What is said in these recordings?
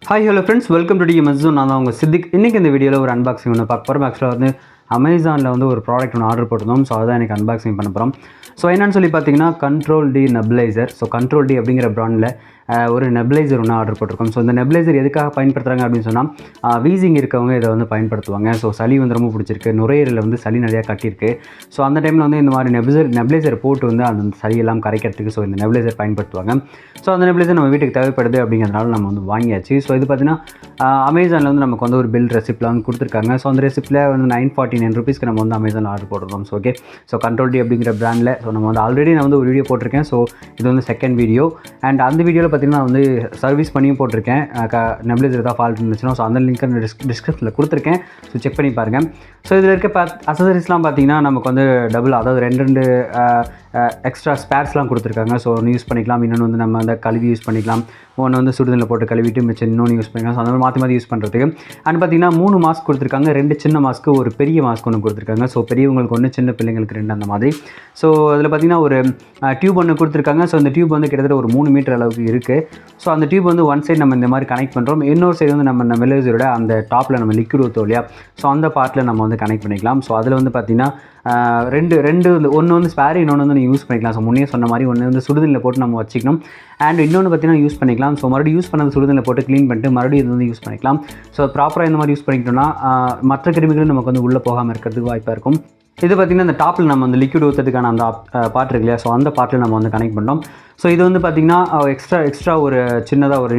Hi hello friends, welcome to US. நான் தான் உங்கள் சித்திக். இன்றைக்கி இந்த வீடியோவில் ஒரு அன்பாக்சிங் ஒன்று பார்க்க போகிறோம். ஆக்சுவலாக வந்து அமேசானில் வந்து ஒரு ப்ராடக்ட் ஒன்று ஆர்டர் போட்டிருந்தோம். ஸோ அதான் எனக்கு அன்பாக்சிங் பண்ண போகிறோம். ஸோ என்னென்னு சொல்லி பார்த்தீங்கன்னா Contol D Nebulizer. So Contol D அப்படிங்கிற ப்ராண்டில் ஒரு நெபுலைசர் ஒன்று ஆர்டர் போட்டிருக்கோம். ஸோ இந்த நெபுலைசர் எதுக்காக பயன்படுத்துகிறாங்க அப்படின்னு சொன்னால், வீசிங் இருக்கவங்க இதை வந்து பயன்படுத்துவாங்க. ஸோ சளி வந்து ரொம்ப பிடிச்சிருக்கு, நுரையீரலில் வந்து சளி நிறையா கட்டியிருக்கு. ஸோ அந்த டைமில் வந்து இந்த மாதிரி நெபுலைசர் போட்டு வந்து அந்த சளியெல்லாம் கரைக்கிறதுக்கு ஸோ இந்த நெபுலைசர் பயன்படுத்துவாங்க. ஸோ அந்த நெபுலைசர் நம்ம வீட்டுக்கு தேவைப்படுது அப்படிங்கிறதுனால நம்ம வந்து வாங்கியாச்சு. ஸோ இது பார்த்திங்கன்னா அமேசானில் வந்து நமக்கு வந்து ஒரு பில் ரெசிப்டில் வந்து கொடுத்துருக்காங்க. ஸோ அந்த ரெசிப்டில் வந்து 949 ருபீஸ்க்கு நம்ம வந்து அமேசானில் ஆர்டர் போட்டிருக்கோம். So okay, so Contol D அப்படிங்கிற பிராண்டில் ஸோ நம்ம வந்து ஆல்ரெடி நான் வந்து ஒரு வீடியோ போட்டிருக்கேன். ஸோ இது வந்து செகண்ட் வீடியோ. அண்ட் அந்த வீடியோவில் பார்த்திங்கன்னா நான் வந்து சர்வீஸ் பண்ணியும் போட்டிருக்கேன். நெபுலைசர் ஏதாவது ஃபால்ட் இருந்துச்சுன்னா ஸோ அந்த லிங்க் டிஸ்கிரிப்ஷனில் கொடுத்துருக்கேன். ஸோ செக் பண்ணி பாருங்கள். ஸோ இதில் இருக்க அசசரிஸ்லாம் பார்த்திங்கன்னா நமக்கு வந்து டபுள், அதாவது ரெண்டு எக்ஸ்ட்ரா ஸ்பேர்ஸ்லாம் கொடுத்துருக்காங்க. ஸோ ஒன்று யூஸ் பண்ணிக்கலாம், இன்னொன்று வந்து நம்ம அந்த கழுவி யூஸ் பண்ணிக்கலாம். ஒன்று வந்து சுடுதண்ணில் போட்டு கழுவிட்டு மிச்சம் இன்னொன்று யூஸ் பண்ணிக்கலாம். ஸோ அந்த மாதிரி மாற்றி யூஸ் பண்ணுறதுக்கு. அண்ட் பார்த்திங்கன்னா 3 மாஸ்க் கொடுத்துருக்காங்க. 2 சின்ன மாஸ்க்கு, ஒரு பெரிய மாஸ்க் ஒன்று கொடுத்துருக்காங்க. ஸோ பெரியவங்களுக்கு ஒன்று, சின்ன பிள்ளைங்களுக்கு 2 அந்த மாதிரி. ஸோ அதில் பார்த்திங்கன்னா ஒரு டியூப் ஒன்று கொடுத்துருக்காங்க. ஸோ இந்த டியூப் வந்து கிட்டத்தட்ட ஒரு 3 மீட்டர் அளவுக்கு இருக்குது. ஸோ அந்த டியூப் வந்து ஒன் சைடு நம்ம இந்த மாதிரி கனெக்ட் பண்ணுறோம், இன்னொரு சைடு வந்து நம்ம நெபுலைசரோட அந்த டாப்பில் நம்ம லிக்விட் ஊற்றோம் இல்லையா, ஸோ அந்த பார்ட்டில் நம்ம வந்து கனெக்ட் பண்ணிக்கலாம். ஸோ அதில் வந்து பார்த்திங்கன்னா ரெண்டு ஒன்று வந்து ஸ்பேர், இன்னொன்று வந்து யூஸ் பண்ணிக்கலாம். ஸோ முன்னே சொன்ன மாதிரி ஒன்று வந்து சுடுதண்ணில் போட்டு நம்ம வச்சுக்கணும். அண்ட் இன்னொன்று பார்த்திங்கன்னா யூஸ் பண்ணிக்கலாம். ஸோ மறுபடியும் யூஸ் பண்ணது சுடுதண்ணில் போட்டு க்ளீன் பண்ணிட்டு மறுபடியும் இது வந்து யூஸ் பண்ணிக்கலாம். ஸோ ப்ராப்பராக இந்த மாதிரி யூஸ் பண்ணிக்கிட்டோம்னா மற்ற கிருமிகளும் நமக்கு வந்து உள்ளே போகாமல் இருக்கிறதுக்கு வாய்ப்பாக இருக்கும். இது பார்த்திங்கன்னா இந்த டாப்பில் நம்ம வந்து லிக்விட் ஊற்றுறதுக்கான அந்த பார்ட் இருக்கு இல்லையா, ஸோ அந்த பார்ட்டில் நம்ம வந்து கனெக்ட் பண்ணோம். ஸோ இது வந்து பார்த்திங்கன்னா எக்ஸ்ட்ரா ஒரு சின்னதாக ஒரு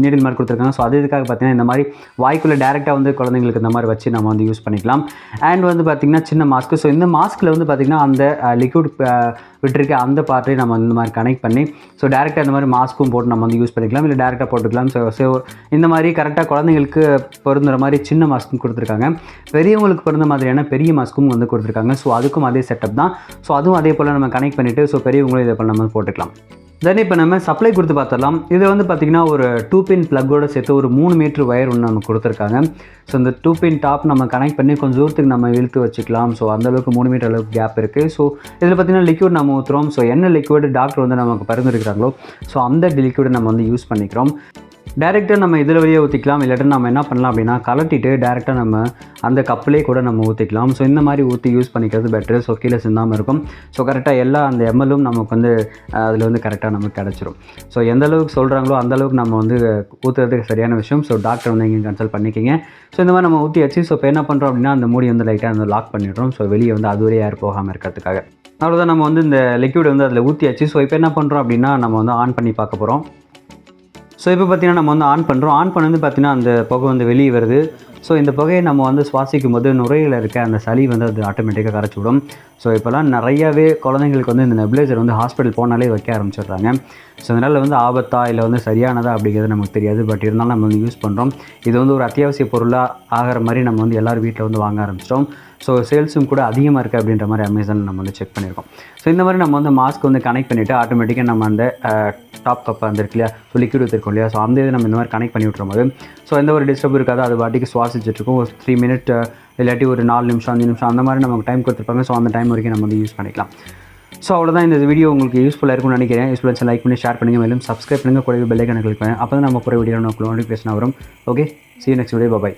நீடில் மாதிரி கொடுத்துருக்காங்க. ஸோ அது இதுக்காக பார்த்திங்கன்னா இந்த மாதிரி வாய்க்குள்ளே டேரெக்டாக வந்து குழந்தைங்களுக்கு இந்த மாதிரி வச்சு நம்ம வந்து யூஸ் பண்ணிக்கலாம். அண்ட் வந்து பார்த்திங்கன்னா சின்ன மாஸ்க்கு. ஸோ இந்த மாஸ்கில் வந்து பார்த்திங்கன்னா அந்த லிக்விட் விட்டுருக்க அந்த பார்ட்டை நம்ம இந்த மாதிரி கனெக்ட் பண்ணி ஸோ டேரெக்டாக இந்த மாதிரி மாஸ்க்கும் போட்டு நம்ம வந்து யூஸ் பண்ணிக்கலாம், இல்லை டேரெக்டாக போட்டுக்கலாம். ஸோ இந்த மாதிரி கரெக்டாக குழந்தைங்களுக்கு பொருந்துற மாதிரி சின்ன மாஸ்க்கும் கொடுத்துருக்காங்க. பெரியவங்களுக்கு பொருந்த மாதிரியான பெரிய மாஸ்க்கும் வந்து கொடுத்துருக்காங்க. ஸோ அதுக்கும் அதே செட்டப் தான். ஸோ அதுவும் அதே போல் நம்ம கனெக்ட் பண்ணிவிட்டு ஸோ பெரியவங்களும் இதை போல் நம்ம போட்டுக்கலாம். தென் இப்போ நம்ம சப்ளை கொடுத்து பார்த்துடலாம். இது வந்து பார்த்திங்கன்னா ஒரு 2 பின் ப்ளக்கோடு சேர்த்து ஒரு 3 மீட்டர் ஒயர் ஒன்று நமக்கு கொடுத்துருக்காங்க. ஸோ இந்த 2 பின் டாப் நம்ம கனெக்ட் பண்ணி கொஞ்சம் தூரத்துக்கு நம்ம இழுத்து வச்சுக்கலாம். ஸோ அந்தளவுக்கு 3 மீட்டர் அளவுக்கு கேப் இருக்குது. ஸோ இதில் பார்த்திங்கன்னா லிக்விட் நம்ம ஊற்றுறோம். ஸோ என்ன லிக்விட் டாக்டர் வந்து நமக்கு பரிந்துரைக்கிறாங்களோ ஸோ அந்த லிக்விடை நம்ம வந்து யூஸ் பண்ணிக்கிறோம். டேரெக்டாக நம்ம இதில் வழியாக ஊற்றிக்கலாம், இல்லாட்டி நம்ம என்ன பண்ணலாம் அப்படின்னா கலட்டிட்டு டேரெக்டாக நம்ம அந்த கப்பிலே கூட நம்ம ஊற்றிக்கலாம். ஸோ இந்த மாதிரி ஊற்றி யூஸ் பண்ணிக்கிறது பெட்ரு. ஸோ கீழே சிந்தாமல் இருக்கும். ஸோ கரெக்டாக எல்லா அந்த எம்எல்லும் நமக்கு வந்து அதில் வந்து கரெக்டாக நமக்கு கிடச்சிரும். ஸோ எந்த அளவுக்கு சொல்கிறாங்களோ அந்தளவுக்கு நம்ம வந்து ஊற்றுறதுக்கு சரியான விஷயம். ஸோ டாக்டர் வந்து இங்கே கன்சல்ட் பண்ணிக்கிங்க. ஸோ இந்த மாதிரி நம்ம ஊற்றியாச்சு. ஸோ இப்போ என்ன பண்ணுறோம் அப்படின்னா அந்த மூடி வந்து லைட்டாக வந்து லாக் பண்ணிடுறோம். ஸோ வெளியே வந்து அதுவரை ஏர் போகாமல் இருக்கிறதுக்காக. அவ்வளோதான், நம்ம வந்து இந்த லிக்விட் வந்து அதில் ஊற்றியாச்சு. ஸோ இப்போ என்ன பண்ணுறோம் அப்படின்னா நம்ம வந்து ஆன் பண்ணி பார்க்க போகிறோம். ஸோ இப்போ பார்த்திங்கன்னா நம்ம வந்து ஆன் பண்ணுறோம். ஆன் பண்ணது பார்த்திங்கன்னா அந்த புகை வந்து வெளியே வருது. ஸோ இந்த புகையை நம்ம வந்து சுவாசிக்கும் போது நுரையில் இருக்க அந்த சளி வந்து அது ஆட்டோமேட்டிக்காக கரைச்சி விடும். ஸோ இப்போலாம் நிறையாவே குழந்தைங்களுக்கு வந்து இந்த நெபுலைசர் வந்து ஹாஸ்பிட்டல் போனாலே வைக்க ஆரம்பிச்சிடுறாங்க. ஸோ அதனால் வந்து ஆபத்தா இல்லை வந்து சரியானதா அப்படிங்கிறது நமக்கு தெரியாது. பட் இருந்தாலும் நம்ம வந்து யூஸ் பண்ணுறோம். இது வந்து ஒரு அத்தியாவசிய பொருளாக ஆகிற மாதிரி நம்ம வந்து எல்லோரும் வீட்டில் வந்து வாங்க ஆரம்பிச்சிட்டோம். ஸோ சேல்ஸும் கூட அதிகமாக இருக்குது அப்படின்ற மாதிரி அமேசானில் நம்ம வந்து செக் பண்ணியிருக்கோம். ஸோ இந்த மாதிரி நம்ம வந்து மாஸ்க் வந்து கனெக்ட் பண்ணிவிட்டு ஆட்டோமேட்டிக்காக நம்ம அந்த டாப் கப் அந்த இருக்கு இல்லையா, ஸோ லிக்விட் ஊற்றிருக்கோம் இல்லையா, ஸோ அந்த இது நம்ம இந்த மாதிரி கனெக்ட் பண்ணி விட்டுரும் போது ஸோ எந்த ஒரு டிஸ்டர்ப் இருக்காது. அது பாட்டிக்கு சுவாசிச்சுட்ருக்கும். ஒரு 3 மினிட் இல்லாட்டி ஒரு 4 நிமிஷம் 5 நிமிஷம் அந்த மாதிரி நமக்கு டைம் கொடுத்துருப்பாங்க. ஸோ அந்த டைம் வரைக்கும் நம்ம வந்து யூஸ் பண்ணிக்கலாம். ஸோ அவ்வளோதான், இந்த வீடியோ உங்களுக்கு யூஸ்ஃபுல்லாக இருக்கும்னு நினைக்கிறேன். யூஸ்ஃபுல்லாக லைக் பண்ணி ஷேர் பண்ணுங்கள். மேலும் சப்ஸ்கிரைப் பண்ணுங்கள். கூடவே பெல் ஐகானை கிளிக் பண்ணுங்கள். அப்போ தான் நம்ம போகிற வீடியோ உங்களுக்கு நோட்டிஃபிகேஷன் வரும். Okay, see you next video. Bye bye.